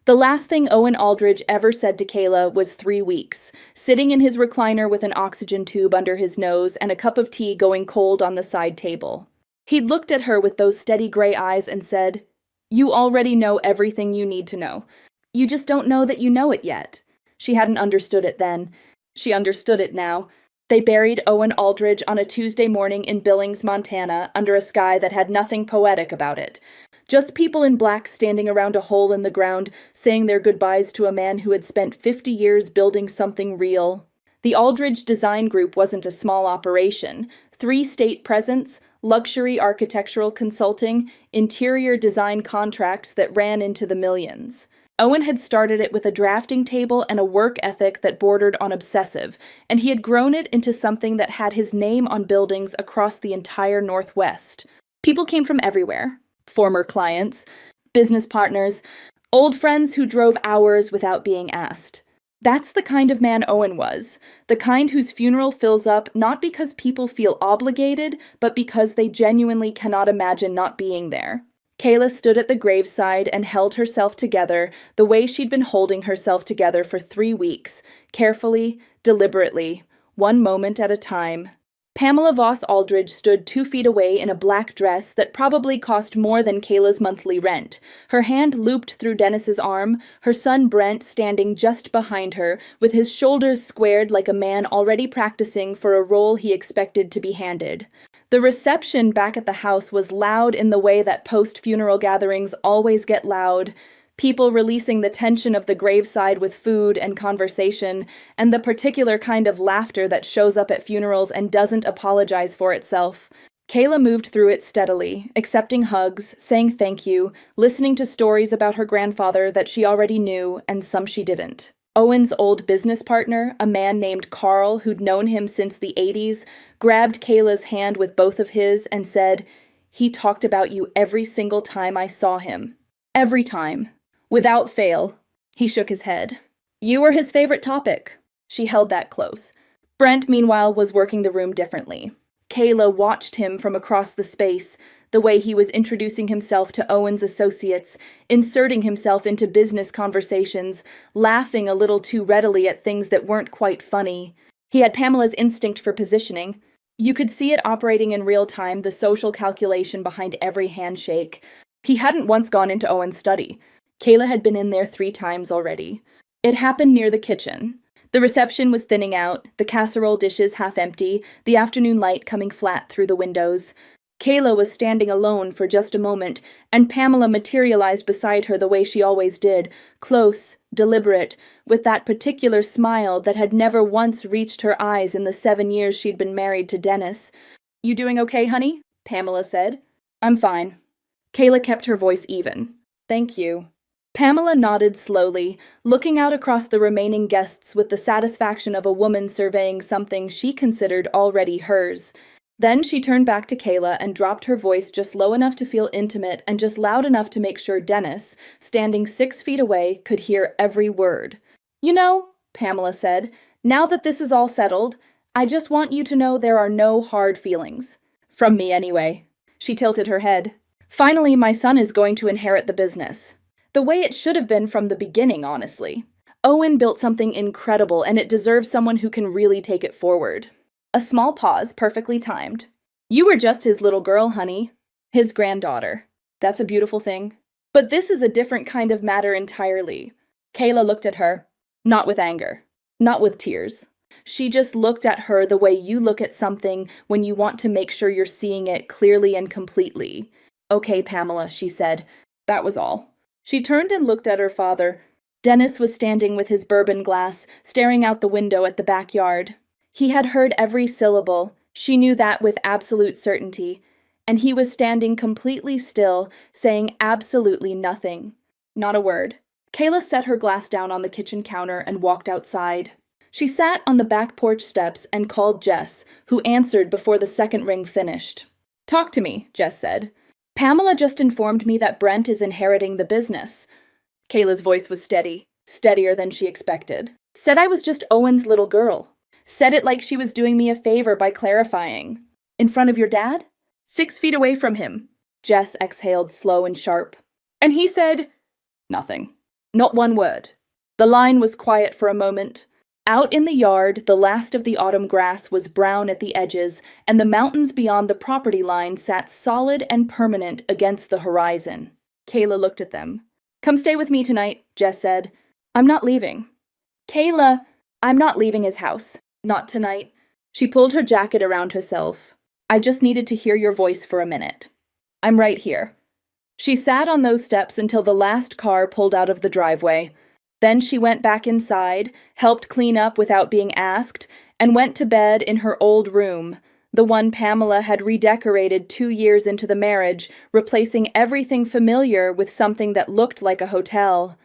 The last thing Owen Aldridge ever said to Kayla was 3 weeks, sitting in his recliner with an oxygen tube under his nose and a cup of tea going cold on the side table. He'd looked at her with those steady gray eyes and said, "You already know everything you need to know. You just don't know that you know it yet." She hadn't understood it then. She understood it now. They buried Owen Aldridge on a Tuesday morning in Billings, Montana, under a sky that had nothing poetic about it. Just people in black standing around a hole in the ground, saying their goodbyes to a man who had spent 50 years building something real. The Aldridge Design Group wasn't a small operation. 3 state presence, luxury architectural consulting, interior design contracts that ran into the millions. Owen had started it with a drafting table and a work ethic that bordered on obsessive, and he had grown it into something that had his name on buildings across the entire Northwest. People came from everywhere. Former clients, business partners, old friends who drove hours without being asked. That's the kind of man Owen was, the kind whose funeral fills up not because people feel obligated, but because they genuinely cannot imagine not being there. Kayla stood at the graveside and held herself together the way she'd been holding herself together for 3 weeks, carefully, deliberately, one moment at a time. Pamela Voss Aldridge stood 2 feet away in a black dress that probably cost more than Kayla's monthly rent, her hand looped through Dennis's arm, her son Brent standing just behind her, with his shoulders squared like a man already practicing for a role he expected to be handed. The reception back at the house was loud in the way that post-funeral gatherings always get loud, people releasing the tension of the graveside with food and conversation, and the particular kind of laughter that shows up at funerals and doesn't apologize for itself. Kayla moved through it steadily, accepting hugs, saying thank you, listening to stories about her grandfather that she already knew and some she didn't. Owen's old business partner, a man named Carl who'd known him since the 80s, grabbed Kayla's hand with both of his and said, "He talked about you every single time I saw him. Every time. Without fail." He shook his head. "You were his favorite topic." She held that close. Brent, meanwhile, was working the room differently. Kayla watched him from across the space, the way he was introducing himself to Owen's associates, inserting himself into business conversations, laughing a little too readily at things that weren't quite funny. He had Pamela's instinct for positioning. You could see it operating in real time, the social calculation behind every handshake. He hadn't once gone into Owen's study. Kayla had been in there 3 times already. It happened near the kitchen. The reception was thinning out, the casserole dishes half empty, the afternoon light coming flat through the windows. Kayla was standing alone for just a moment, and Pamela materialized beside her the way she always did, close, deliberate, with that particular smile that had never once reached her eyes in the 7 years she'd been married to Dennis. "You doing okay, honey?" Pamela said. "I'm fine." Kayla kept her voice even. "Thank you." Pamela nodded slowly, looking out across the remaining guests with the satisfaction of a woman surveying something she considered already hers. Then she turned back to Kayla and dropped her voice just low enough to feel intimate and just loud enough to make sure Dennis, standing 6 feet away, could hear every word. "You know," Pamela said, "now that this is all settled, I just want you to know there are no hard feelings. From me, anyway." She tilted her head. "Finally, my son is going to inherit the business. The way it should have been from the beginning, honestly. Owen built something incredible, and it deserves someone who can really take it forward." A small pause, perfectly timed. "You were just his little girl, honey. His granddaughter. That's a beautiful thing. But this is a different kind of matter entirely." Kayla looked at her. Not with anger. Not with tears. She just looked at her the way you look at something when you want to make sure you're seeing it clearly and completely. "Okay, Pamela," she said. That was all. She turned and looked at her father. Dennis was standing with his bourbon glass, staring out the window at the backyard. He had heard every syllable. She knew that with absolute certainty. And he was standing completely still, saying absolutely nothing. Not a word. Kayla set her glass down on the kitchen counter and walked outside. She sat on the back porch steps and called Jess, who answered before the second ring finished. "Talk to me," Jess said. "Pamela just informed me that Brent is inheriting the business." Kayla's voice was steady, steadier than she expected. "Said I was just Owen's little girl. Said it like she was doing me a favor by clarifying. In front of your dad? 6 feet away from him." Jess exhaled slow and sharp. "And he said..." "Nothing." Not one word. The line was quiet for a moment. Out in the yard, the last of the autumn grass was brown at the edges, and the mountains beyond the property line sat solid and permanent against the horizon. Kayla looked at them. "Come stay with me tonight," Jess said. "I'm not leaving." "Kayla, I'm not leaving his house. Not tonight." She pulled her jacket around herself. "I just needed to hear your voice for a minute. I'm right here." She sat on those steps until the last car pulled out of the driveway. Then she went back inside, helped clean up without being asked, and went to bed in her old room, the one Pamela had redecorated 2 years into the marriage, replacing everything familiar with something that looked like a hotel.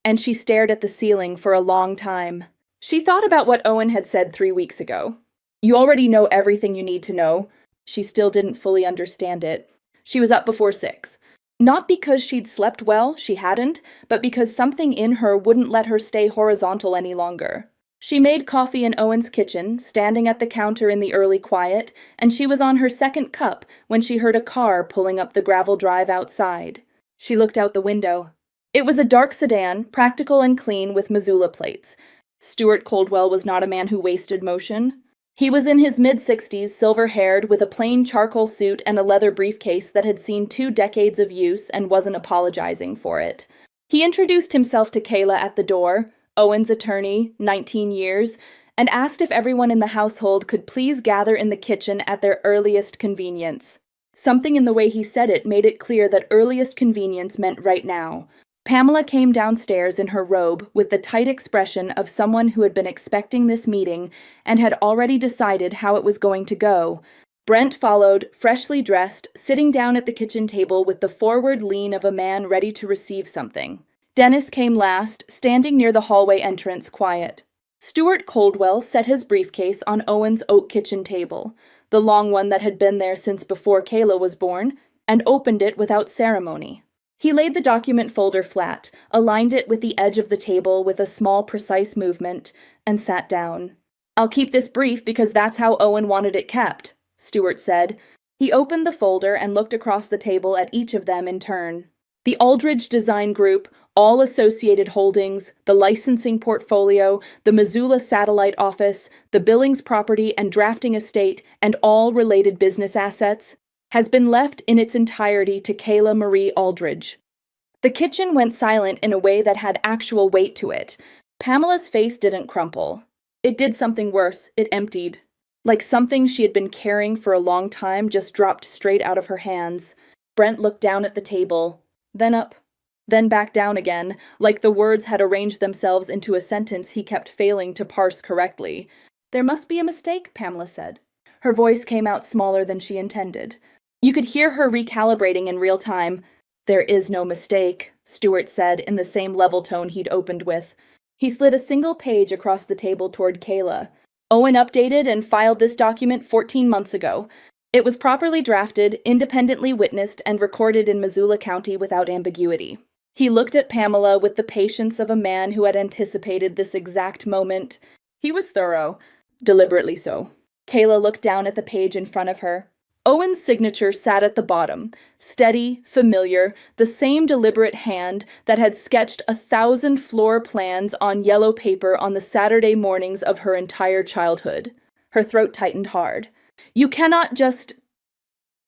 And she stared at the ceiling for a long time. She thought about what Owen had said 3 weeks ago. "You already know everything you need to know." She still didn't fully understand it. She was up before 6. Not because she'd slept well, she hadn't, but because something in her wouldn't let her stay horizontal any longer. She made coffee in Owen's kitchen, standing at the counter in the early quiet, and she was on her second cup when she heard a car pulling up the gravel drive outside. She looked out the window. It was a dark sedan, practical and clean with Missoula plates. Stuart Coldwell was not a man who wasted motion. He was in his mid-60s, silver-haired, with a plain charcoal suit and a leather briefcase that had seen 2 decades of use and wasn't apologizing for it. He introduced himself to Kayla at the door, Owen's attorney, 19 years, and asked if everyone in the household could please gather in the kitchen at their earliest convenience. Something in the way he said it made it clear that earliest convenience meant right now. Pamela came downstairs in her robe with the tight expression of someone who had been expecting this meeting and had already decided how it was going to go. Brent followed, freshly dressed, sitting down at the kitchen table with the forward lean of a man ready to receive something. Dennis came last, standing near the hallway entrance, quiet. Stuart Coldwell set his briefcase on Owen's oak kitchen table, the long one that had been there since before Kayla was born, and opened it without ceremony. He laid the document folder flat, aligned it with the edge of the table with a small, precise movement, and sat down. "I'll keep this brief because that's how Owen wanted it kept," Stuart said. He opened the folder and looked across the table at each of them in turn. The Aldridge Design Group, all associated holdings, the licensing portfolio, the Missoula satellite office, the Billings property and drafting estate, and all related business assets, has been left in its entirety to Kayla Marie Aldridge. The kitchen went silent in a way that had actual weight to it. Pamela's face didn't crumple. It did something worse. It emptied. Like something she had been carrying for a long time just dropped straight out of her hands. Brent looked down at the table, then up, then back down again, like the words had arranged themselves into a sentence he kept failing to parse correctly. "There must be a mistake," Pamela said. Her voice came out smaller than she intended. You could hear her recalibrating in real time. "There is no mistake," Stuart said in the same level tone he'd opened with. He slid a single page across the table toward Kayla. "Owen updated and filed this document 14 months ago. It was properly drafted, independently witnessed, and recorded in Missoula County without ambiguity." He looked at Pamela with the patience of a man who had anticipated this exact moment. He was thorough, deliberately so. Kayla looked down at the page in front of her. Owen's signature sat at the bottom, steady, familiar, the same deliberate hand that had sketched 1,000 floor plans on yellow paper on the Saturday mornings of her entire childhood. Her throat tightened hard. "You cannot just—"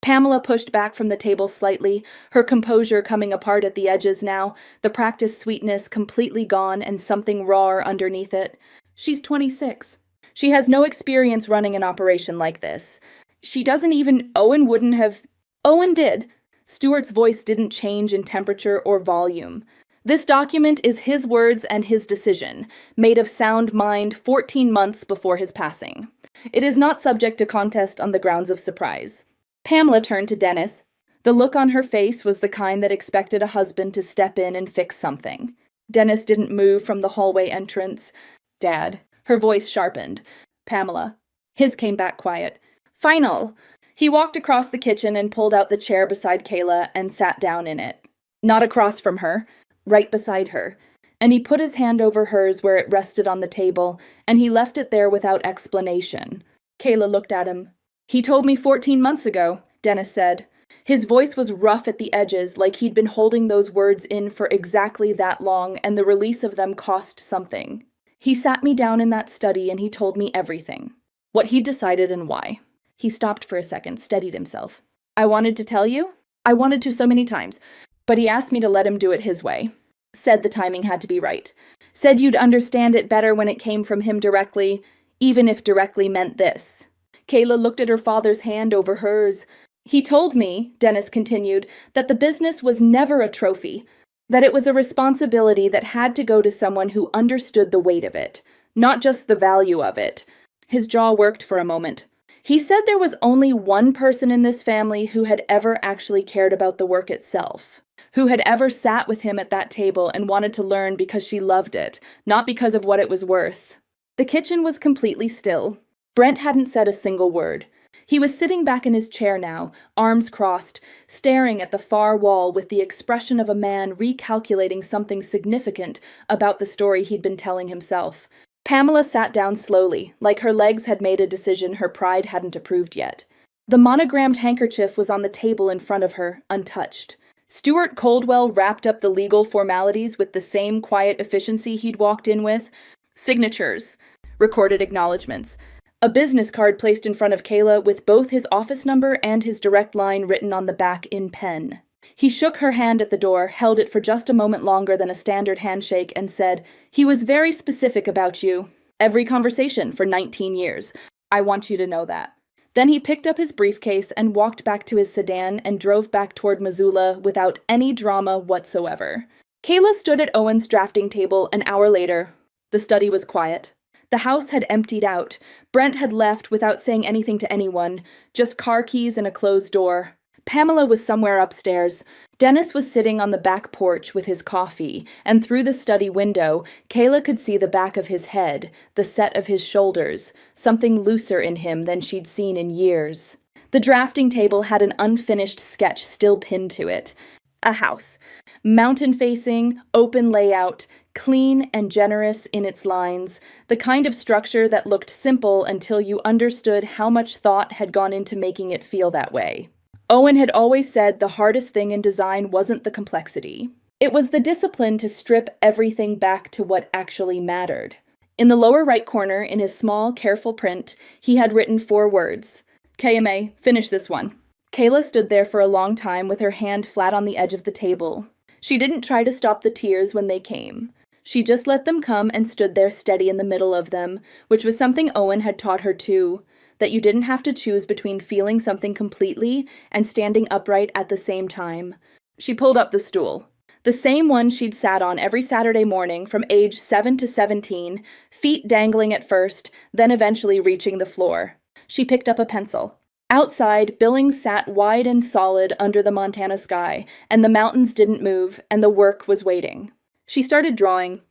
Pamela pushed back from the table slightly, her composure coming apart at the edges now, the practiced sweetness completely gone and something raw underneath it. "She's 26. She has no experience running an operation like this. She doesn't even— Owen wouldn't have— Owen did." Stuart's voice didn't change in temperature or volume. "This document is his words and his decision, made of sound mind 14 months before his passing. It is not subject to contest on the grounds of surprise." Pamela turned to Dennis. The look on her face was the kind that expected a husband to step in and fix something. Dennis didn't move from the hallway entrance. "Dad." Her voice sharpened. "Pamela." His came back quiet. "Final." He walked across the kitchen and pulled out the chair beside Kayla and sat down in it. Not across from her, right beside her. And he put his hand over hers where it rested on the table, and he left it there without explanation. Kayla looked at him. "He told me 14 months ago," Dennis said. His voice was rough at the edges, like he'd been holding those words in for exactly that long, and the release of them cost something. He sat me down in that study and he told me everything. What he'd decided and why. He stopped for a second, steadied himself. I wanted to tell you. I wanted to so many times, but he asked me to let him do it his way. Said the timing had to be right. Said you'd understand it better when it came from him directly, even if directly meant this. Kayla looked at her father's hand over hers. He told me, Dennis continued, that the business was never a trophy, that it was a responsibility that had to go to someone who understood the weight of it, not just the value of it. His jaw worked for a moment. He said there was only one person in this family who had ever actually cared about the work itself, who had ever sat with him at that table and wanted to learn because she loved it, not because of what it was worth. The kitchen was completely still. Brent hadn't said a single word. He was sitting back in his chair now, arms crossed, staring at the far wall with the expression of a man recalculating something significant about the story he'd been telling himself. Pamela sat down slowly, like her legs had made a decision her pride hadn't approved yet. The monogrammed handkerchief was on the table in front of her, untouched. Stuart Coldwell wrapped up the legal formalities with the same quiet efficiency he'd walked in with. Signatures. Recorded acknowledgments. A business card placed in front of Kayla with both his office number and his direct line written on the back in pen. He shook her hand at the door, held it for just a moment longer than a standard handshake, and said, "He was very specific about you. Every conversation for 19 years. I want you to know that." Then he picked up his briefcase and walked back to his sedan and drove back toward Missoula without any drama whatsoever. Kayla stood at Owen's drafting table an hour later. The study was quiet. The house had emptied out. Brent had left without saying anything to anyone, just car keys and a closed door. Pamela was somewhere upstairs. Dennis was sitting on the back porch with his coffee, and through the study window, Kayla could see the back of his head, the set of his shoulders, something looser in him than she'd seen in years. The drafting table had an unfinished sketch still pinned to it. A house. Mountain-facing, open layout, clean and generous in its lines, the kind of structure that looked simple until you understood how much thought had gone into making it feel that way. Owen had always said the hardest thing in design wasn't the complexity. It was the discipline to strip everything back to what actually mattered. In the lower right corner, in his small, careful print, he had written 4 words. KMA, finish this one. Kayla stood there for a long time with her hand flat on the edge of the table. She didn't try to stop the tears when they came. She just let them come and stood there steady in the middle of them, which was something Owen had taught her too, that you didn't have to choose between feeling something completely and standing upright at the same time. She pulled up the stool. The same one she'd sat on every Saturday morning from age 7 to 17, feet dangling at first, then eventually reaching the floor. She picked up a pencil. Outside, Billings sat wide and solid under the Montana sky, and the mountains didn't move, and the work was waiting. She started drawing.